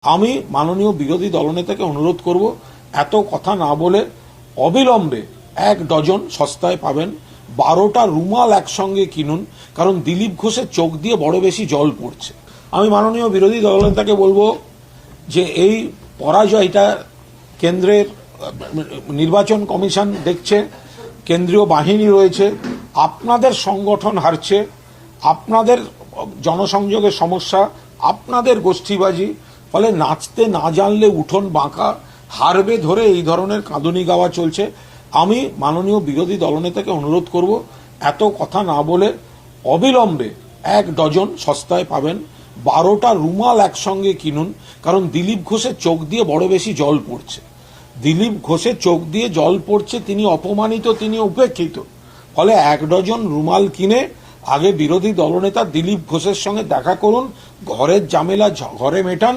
আমি মাননীয় বিরোধী দলনেতাকে অনুরোধ করব এত কথা না বলে অবিলম্বে 1 ডজন সস্তায় পাবেন 12টা রুমাল একসঙ্গে কিনুন, কারণ দিলীপ ঘোষের চোখ দিয়ে বড় বেশি জল পড়ছে। আমি মাননীয় বিরোধী দলনেতাকে বলবো যে এই পরাজয়টা কেন্দ্রের নির্বাচন কমিশন দেখছে, কেন্দ্রীয় বাহিনী রয়েছে, আপনাদের সংগঠন হারছে, আপনাদের জনসংযোগের সমস্যা, আপনাদের গোষ্ঠীবাজি, ফলে নাচতে না জানলে উঠোন বাঁকা, হারবে ধরে এই ধরনের কাঁদুনি গাওয়া চলছে। আমি মাননীয় বিরোধী দলনেতাকে অনুরোধ করব এত কথা না বলে অবিলম্বে 1 ডজন সস্তায় পাবেন 12টা রুমাল একসঙ্গে কিনুন, কারণ দিলীপ ঘোষের চোখ দিয়ে বড় বেশি জল পড়ছে। দিলীপ ঘোষের চোখ দিয়ে জল পড়ছে, তিনি অপমানিত, তিনি উপেক্ষিত। ফলে 1 ডজন রুমাল কিনে আগে বিরোধী দলনেতা দিলীপ ঘোষের সঙ্গে দেখা করুন, ঘরের ঝামেলা ঘরে মেটান।